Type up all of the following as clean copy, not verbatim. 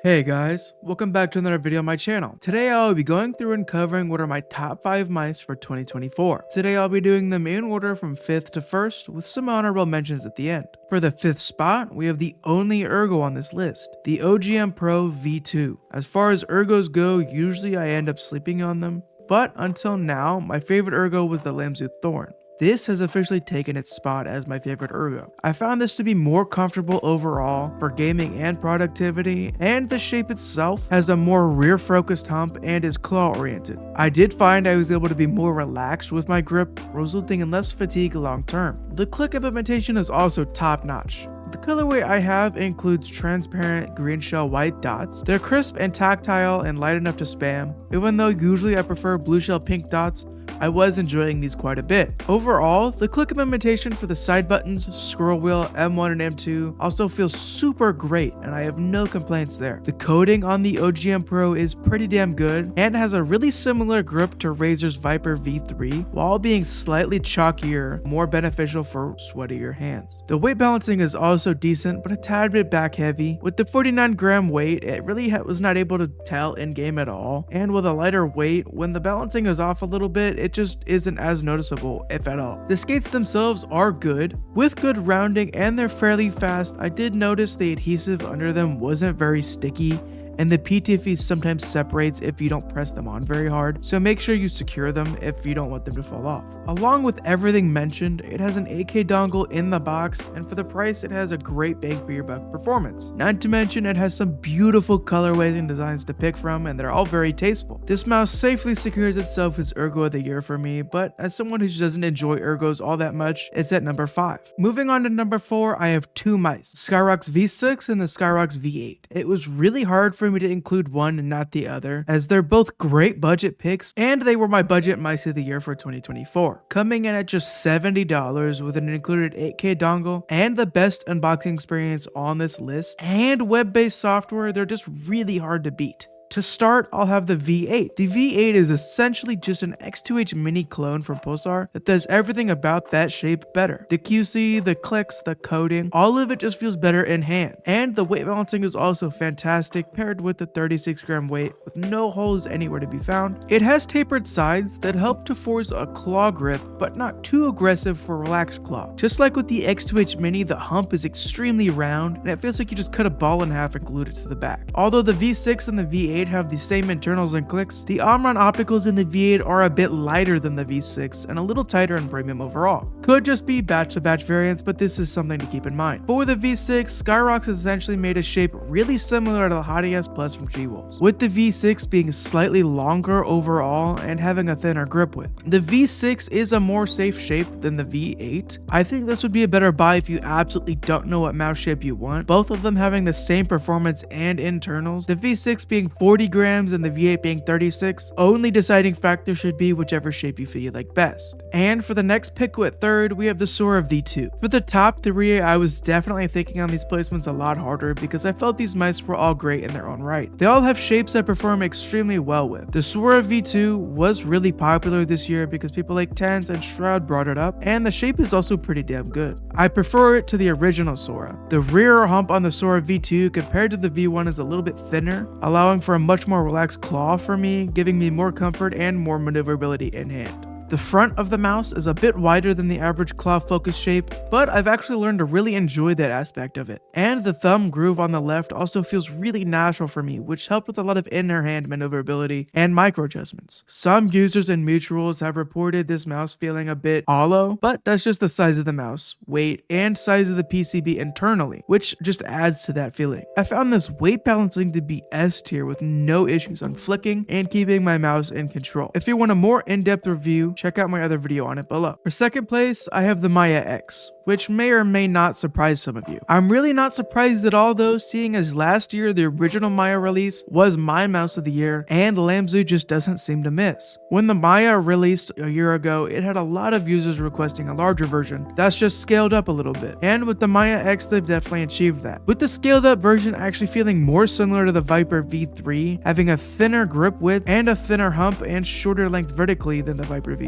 Hey guys, welcome back to another video on my channel. Today I will be going through and covering what are my top 5 mice for 2024. Today I'll be doing them in order from 5th to 1st with some honorable mentions at the end. For the 5th spot, we have the only ergo on this list, the OGM Pro V2. As far as ergos go, usually I end up sleeping on them, but until now, my favorite ergo was the Lamzu Thorn. This has officially taken its spot as my favorite ergo. I found this to be more comfortable overall for gaming and productivity, and the shape itself has a more rear focused hump and is claw oriented. I did find I was able to be more relaxed with my grip, resulting in less fatigue long term. The click implementation is also top notch. The colorway I have includes transparent green shell white dots. They're crisp and tactile and light enough to spam. Even though usually I prefer blue shell pink dots, I was enjoying these quite a bit. Overall, the click implementation for the side buttons, scroll wheel, M1 and M2 also feels super great, and I have no complaints there. The coating on the OGM Pro is pretty damn good and has a really similar grip to Razer's Viper V3 while being slightly chalkier, more beneficial for sweatier hands. The weight balancing is also decent but a tad bit back heavy. With the 49 gram weight, it really was not able to tell in game at all, and with a lighter weight, when the balancing is off a little bit, it just isn't as noticeable, if at all. The skates themselves are good, with good rounding, and they're fairly fast. I did notice the adhesive under them wasn't very sticky, and the PTFE sometimes separates if you don't press them on very hard, so make sure you secure them if you don't want them to fall off. Along with everything mentioned, it has an 8K dongle in the box, and for the price it has a great bang for your buck performance. Not to mention it has some beautiful colorways and designs to pick from, and they're all very tasteful. This mouse safely secures itself as Ergo of the Year for me, but as someone who doesn't enjoy ergos all that much, it's at number 5. Moving on to number 4, I have two mice, Skyrox V6 and the Skyrox V8. It was really hard for me to include one and not the other, as they're both great budget picks, and they were my budget mice of the year for 2024. Coming in at just $70 with an included 8K dongle and the best unboxing experience on this list, and web-based software, they're just really hard to beat. To start, I'll have the V8. The V8 is essentially just an X2H mini clone from Pulsar that does everything about that shape better. The QC, the clicks, the coating, all of it just feels better in hand. And the weight balancing is also fantastic, paired with the 36 gram weight with no holes anywhere to be found. It has tapered sides that help to force a claw grip, but not too aggressive for a relaxed claw. Just like with the X2H mini, the hump is extremely round, and it feels like you just cut a ball in half and glued it to the back. Although the V6 and the V8 have the same internals and clicks, the Omron opticals in the V8 are a bit lighter than the V6 and a little tighter and premium overall. Could just be batch-to-batch variants, but this is something to keep in mind. For the V6, Skyrox essentially made a shape really similar to the Hottie S Plus from G-Wolves, with the V6 being slightly longer overall and having a thinner grip width. The V6 is a more safe shape than the V8. I think this would be a better buy if you absolutely don't know what mouse shape you want, both of them having the same performance and internals, the V6 being 40 grams and the V8 being 36. Only deciding factor should be whichever shape you feel you like best. And for the next pick at third, we have the Sora V2. For the top 3, I was definitely thinking on these placements a lot harder because I felt these mice were all great in their own right. They all have shapes I perform extremely well with. The Sora V2 was really popular this year because people like Tens and Shroud brought it up, and the shape is also pretty damn good. I prefer it to the original Sora. The rear hump on the Sora V2 compared to the V1 is a little bit thinner, allowing for a much more relaxed claw for me, giving me more comfort and more maneuverability in hand. The front of the mouse is a bit wider than the average claw focus shape, but I've actually learned to really enjoy that aspect of it. And the thumb groove on the left also feels really natural for me, which helped with a lot of inner hand maneuverability and micro adjustments. Some users and mutuals have reported this mouse feeling a bit hollow, but that's just the size of the mouse, weight, and size of the PCB internally, which just adds to that feeling. I found this weight balancing to be S tier with no issues on flicking and keeping my mouse in control. If you want a more in-depth review, check out my other video on it below. For second place, I have the Maya X, which may or may not surprise some of you. I'm really not surprised at all though, seeing as last year the original Maya release was my mouse of the year, and Lamzu just doesn't seem to miss. When the Maya released a year ago, it had a lot of users requesting a larger version that's just scaled up a little bit, and with the Maya X they've definitely achieved that. With the scaled up version actually feeling more similar to the Viper V3, having a thinner grip width and a thinner hump and shorter length vertically than the Viper V3.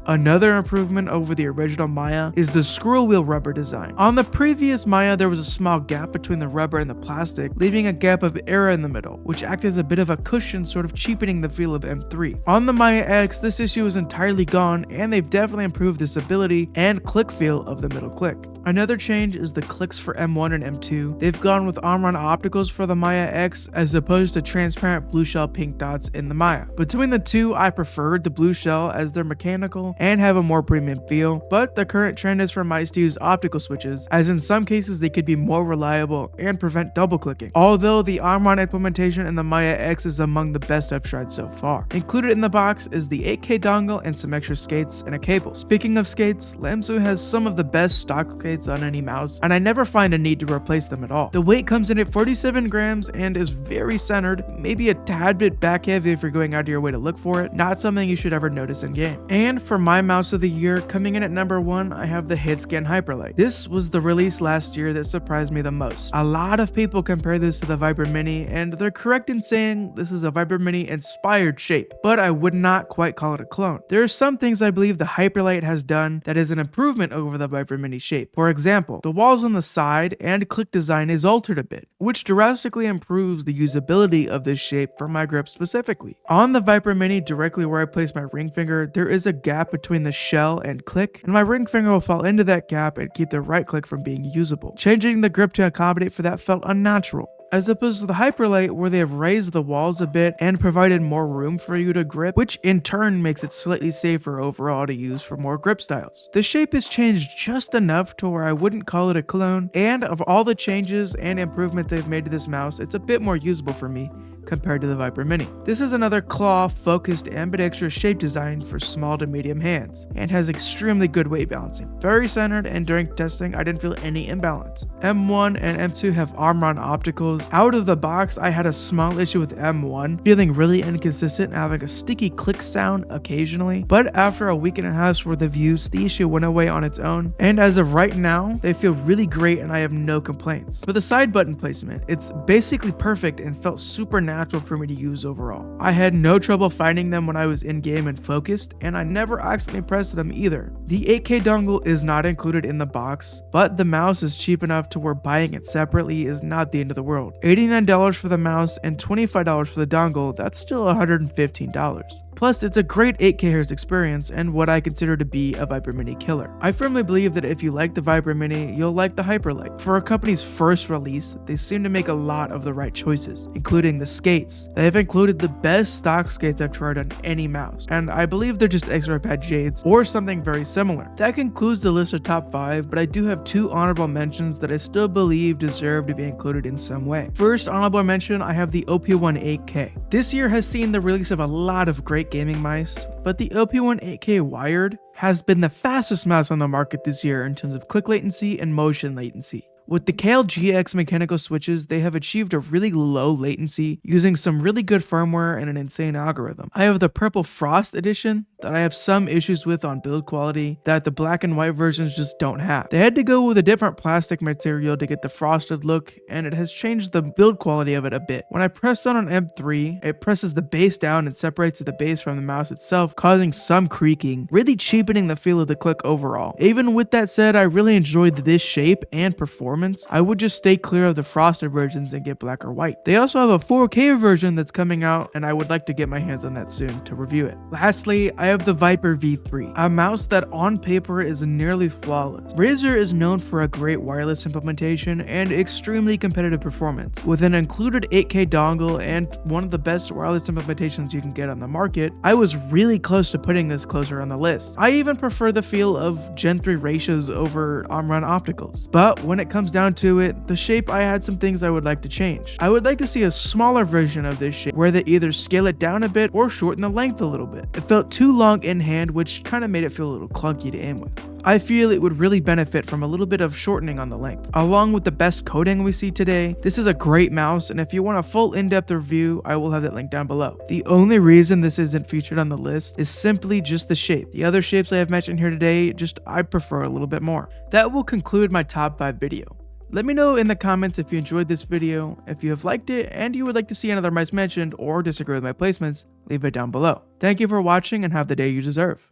Another improvement over the original Maya is the scroll wheel wheel rubber design. On the previous Maya, there was a small gap between the rubber and the plastic, leaving a gap of air in the middle, which acted as a bit of a cushion, sort of cheapening the feel of M3. On the Maya X, this issue is entirely gone, and they've definitely improved the stability and click feel of the middle click. Another change is the clicks for M1 and M2. They've gone with on-run opticals for the Maya X as opposed to transparent blue shell pink dots in the Maya. Between the two, I preferred the blue shell as they're mechanical and have a more premium feel, but the current trend is for mice to use optical switches, as in some cases they could be more reliable and prevent double clicking. Although the on-run implementation in the Maya X is among the best I've tried so far. Included in the box is the 8K dongle and some extra skates and a cable. Speaking of skates, Lamsu has some of the best stock skates on any mouse, and I never find a need to replace them at all. The weight comes in at 47 grams and is very centered, maybe a tad bit back heavy if you're going out of your way to look for it, not something you should ever notice in game. And for my mouse of the year, coming in at number 1, I have the HitScan Hyperlight. This was the release last year that surprised me the most. A lot of people compare this to the Viper Mini, and they're correct in saying this is a Viper Mini inspired shape, but I would not quite call it a clone. There are some things I believe the Hyperlight has done that is an improvement over the Viper Mini shape. For example, the walls on the side and click design is altered a bit, which drastically improves the usability of this shape for my grip specifically. On the Viper Mini, directly where I place my ring finger, there is a gap between the shell and click, and my ring finger will fall into that gap and keep the right click from being usable. Changing the grip to accommodate for that felt unnatural, as opposed to the Hyperlight where they have raised the walls a bit and provided more room for you to grip, which in turn makes it slightly safer overall to use for more grip styles. The shape has changed just enough to where I wouldn't call it a clone, and of all the changes and improvement they've made to this mouse, it's a bit more usable for me compared to the Viper Mini. This is another claw-focused ambidextrous shape design for small to medium hands, and has extremely good weight balancing. Very centered, and during testing, I didn't feel any imbalance. M1 and M2 have arm-run opticals. Out of the box, I had a small issue with M1, feeling really inconsistent and having a sticky click sound occasionally, but after a week and a half's worth of use, the issue went away on its own, and as of right now, they feel really great and I have no complaints. For the side button placement, it's basically perfect and felt super natural for me to use overall. I had no trouble finding them when I was in game and focused, and I never accidentally pressed them either. The 8K dongle is not included in the box, but the mouse is cheap enough to where buying it separately is not the end of the world. $89 for the mouse and $25 for the dongle, that's still $115. Plus, it's a great 8K experience and what I consider to be a Viper Mini killer. I firmly believe that if you like the Viper Mini, you'll like the Hyperlight. For a company's first release, they seem to make a lot of the right choices, including the skates. They have included the best stock skates I've tried on any mouse, and I believe they're just XR Pad Jades or something very similar. That concludes the list of top 5, but I do have 2 honorable mentions that I still believe deserve to be included in some way. First honorable mention, I have the OP1 8K. This year has seen the release of a lot of great gaming mice, but the OP1 8K Wired has been the fastest mouse on the market this year in terms of click latency and motion latency. With the KLGX mechanical switches, they have achieved a really low latency using some really good firmware and an insane algorithm. I have the Purple Frost edition that I have some issues with on build quality that the black and white versions just don't have. They had to go with a different plastic material to get the frosted look, and it has changed the build quality of it a bit. When I press down on M3, it presses the base down and separates the base from the mouse itself, causing some creaking, really cheapening the feel of the click overall. Even with that said, I really enjoyed this shape and performance. I would just stay clear of the frosted versions and get black or white. They also have a 4K version that's coming out, and I would like to get my hands on that soon to review it. Lastly, I have the Viper V3, a mouse that on paper is nearly flawless. Razer is known for a great wireless implementation and extremely competitive performance. With an included 8K dongle and one of the best wireless implementations you can get on the market, I was really close to putting this closer on the list. I even prefer the feel of Gen 3 ratios over on-run opticals. But when it comes down to it, the shape, I had some things I would like to change. I would like to see a smaller version of this shape where they either scale it down a bit or shorten the length a little bit. It felt too long in hand, which kind of made it feel a little clunky to aim with. I feel it would really benefit from a little bit of shortening on the length. Along with the best coding we see today, this is a great mouse, and if you want a full in-depth review, I will have that link down below. The only reason this isn't featured on the list is simply just the shape. The other shapes I have mentioned here today, I prefer a little bit more. That will conclude my top 5 video. Let me know in the comments if you enjoyed this video. If you have liked it and you would like to see another mice mentioned or disagree with my placements, leave it down below. Thank you for watching and have the day you deserve.